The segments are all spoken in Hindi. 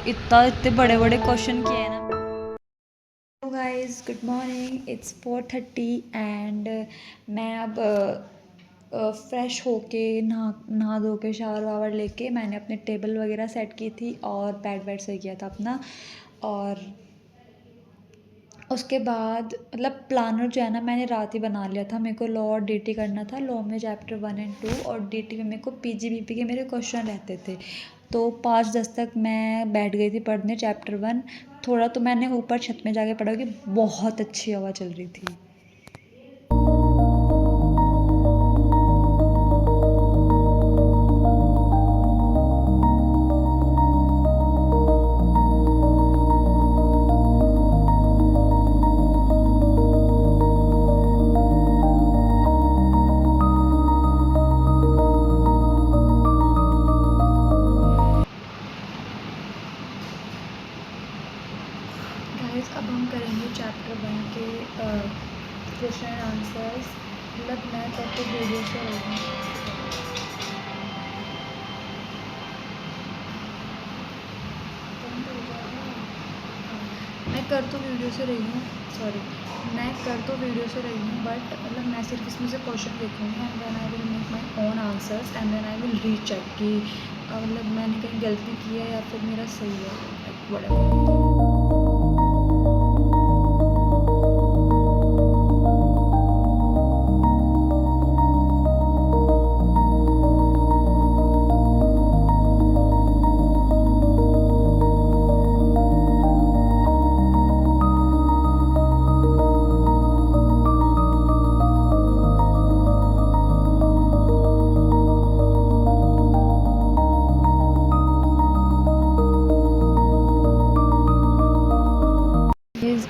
इतने बड़े बड़े क्वेश्चन किए हैं ना। Hello guys, good morning. It's 4:30 and मैं अब फ्रेश होके नहा नहा धो के शावर वावर लेके मैंने अपने टेबल वगैरह सेट की थी और बेड सही किया था अपना। और उसके बाद मतलब प्लानर जो है ना मैंने रात ही बना लिया था। मेरे को लॉ और डीटी करना था। लॉ में चैप्टर 1 और 2 और डीटी में मेरे को पीजीबीपी के मेरे क्वेश्चन रहते थे। तो 5:10 तक मैं बैठ गई थी पढ़ने चैप्टर 1। थोड़ा तो मैंने ऊपर छत में जाके पढ़ा कि बहुत अच्छी हवा चल रही थी। गाइस, अब हम करेंगे चैप्टर 1 के क्वेश्चन एंड आंसर्स। मतलब मैं करते वीडियो से मैं कर तो वीडियो से रही हूँ सॉरी मैं कर तो वीडियो से रही हूँ बट मतलब मैं सिर्फ इसमें से क्वेश्चन लिखूँगी and then I will make my own answers and then I will recheck कि मतलब मैंने कहीं गलती की है या फिर मेरा सही है व्हाटएवर।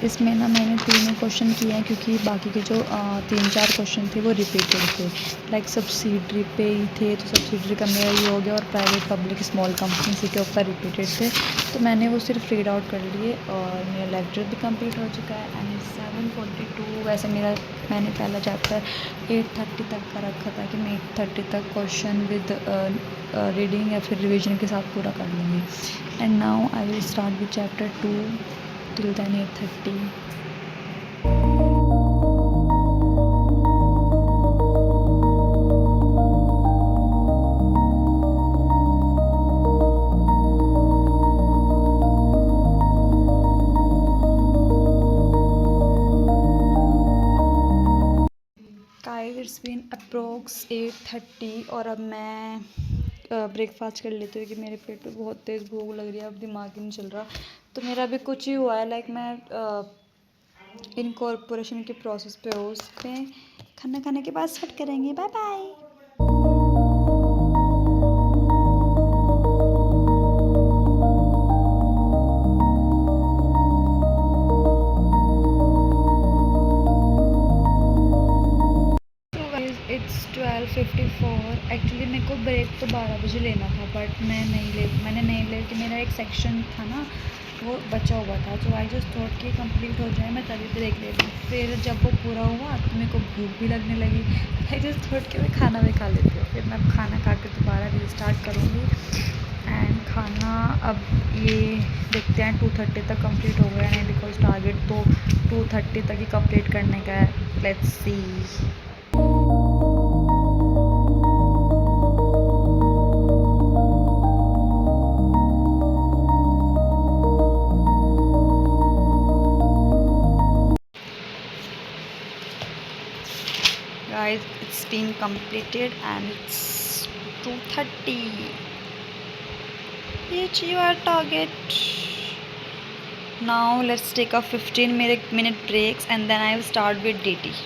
इसमें ना मैंने 3 क्वेश्चन किए हैं क्योंकि बाकी के जो 3-4 क्वेश्चन थे वो रिपीटेड थे। लाइक सब्सिडरी पे ही थे तो सब्सिडरी का मेरा ये हो गया और प्राइवेट पब्लिक स्मॉल कंपनी सी के ऊपर रिपीटेड थे तो मैंने वो सिर्फ रीड आउट कर लिए और मेरा लेक्चर भी कंप्लीट हो चुका है। एंड 7:42 वैसे मैंने पहला चैप्टर 8:30 तक का रखा था कि मैं 8:30 तक क्वेश्चन विद रीडिंग या फिर रिविजन के साथ पूरा कर लूँगी। And now I will start with chapter 2 till then 8:30. Guys, it's been approx 8:30 और अब मैं ब्रेकफास्ट कर लेती हूँ कि मेरे पेट पे बहुत तेज़ भूख लग रही है। अब दिमाग ही नहीं चल रहा तो मेरा अभी कुछ ही हुआ है। लाइक मैं इनकॉर्पोरेशन के प्रोसेस पे हो उस पर खाना खाने के बाद स्टार्ट करेंगे। Bye bye. इट्स 12:54। एक्चुअली मेरे को ब्रेक तो 12 बजे लेना था बट मैंने नहीं ले कि मेरा एक सेक्शन था ना वो बचा हुआ था तो आई जस्ट थॉट कि कंप्लीट हो जाए मैं तभी ब्रेक ले लूँ। फिर जब वो पूरा हुआ तो मेरे को भूख भी लगने लगी। आई जस्ट थॉट कि मैं खाना भी खा लेती हूँ। फिर मैं खाना खा के दोबारा रिस्टार्ट करूँगी एंड खाना अब ये देखते हैं 2:30 तक कंप्लीट हो गया नहीं बिकॉज टारगेट तो 2:30 तक ही कंप्लीट करने का है। Let's see. Guys, it's been completed and it's 2:30. Reach your target. Now let's take a 15-minute breaks and then I will start with DT.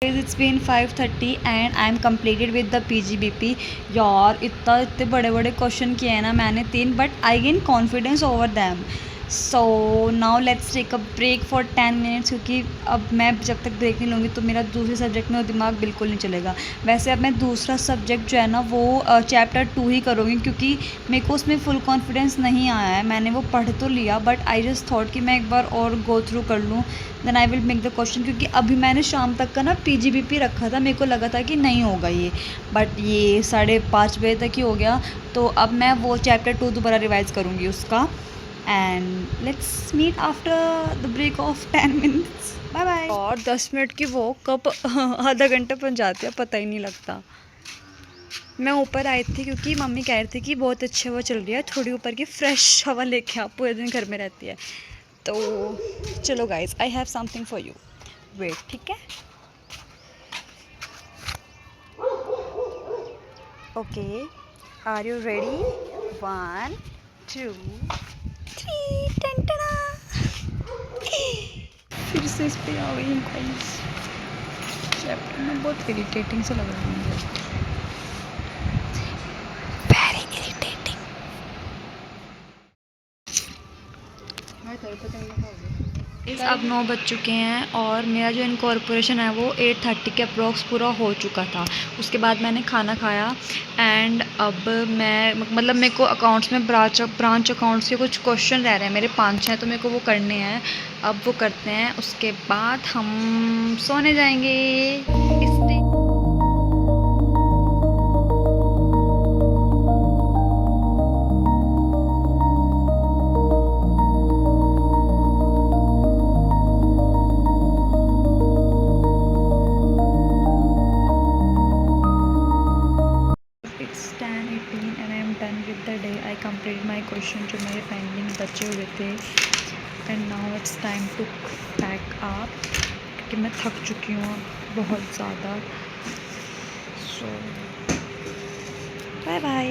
It's been 5:30 and I am completed with the PGBP. यार इतने बड़े बड़े क्वेश्चन किए हैं ना मैंने 3, but I gain confidence over them. So now let's take a break for 10 minutes, क्योंकि अब मैं जब तक ब्रेक नहीं लूँगी तो मेरा दूसरे सब्जेक्ट में दिमाग बिल्कुल नहीं चलेगा. वैसे अब मैं दूसरा सब्जेक्ट जो है ना वो चैप्टर 2 ही करूँगी, क्योंकि मेरे को उसमें फुल कॉन्फिडेंस नहीं आया है. मैंने वो पढ़ तो लिया, बट आई जस्ट थॉट कि मैं एक बार और गो थ्रू कर लूँ, then I will make the question. क्योंकि अभी मैंने शाम तक का ना PGBP रखा था, मेरे को लगा था कि नहीं होगा ये, बट ये 5:30 बजे तक ही हो गया. तो अब मैं वो चैप्टर 2 दोबारा रिवाइज़ करूँगी उसका. And let's meet after the break of 10 minutes. Bye bye. और 10 मिनट की वो कब आधा घंटा बन जाती है पता ही नहीं लगता. मैं ऊपर आई थी क्योंकि मम्मी कह रही थी कि बहुत अच्छी हवा चल रही है, थोड़ी ऊपर की फ्रेश हवा लेके आप पूरे दिन घर में रहती है. तो चलो guys, I have something for you. Wait, ठीक है. Okay, are you ready? 1 2 3. टंटना. फिर से इस पे आ गई गाइस. चैप्टर में बहुत इरिटेटिंग सा लग रहा है मुझे. Very irritating. अब 9 बज चुके हैं और मेरा जो इनकॉर्पोरेशन है वो 8:30 के अप्रॉक्स पूरा हो चुका था. उसके बाद मैंने खाना खाया एंड अब मैं मतलब मेरे को अकाउंट्स में ब्रांच अकाउंट्स के कुछ क्वेश्चन रह रहे हैं मेरे, 5 हैं, तो मेरे को वो करने हैं. अब वो करते हैं, उसके बाद हम सोने जाएंगे. इसलिए आई कंप्लीट माई क्वेश्चन जो मेरे पेंडिंग बचे हुए थे. And now it's time to pack up, क्योंकि मैं थक चुकी हूँ बहुत ज़्यादा. So bye bye.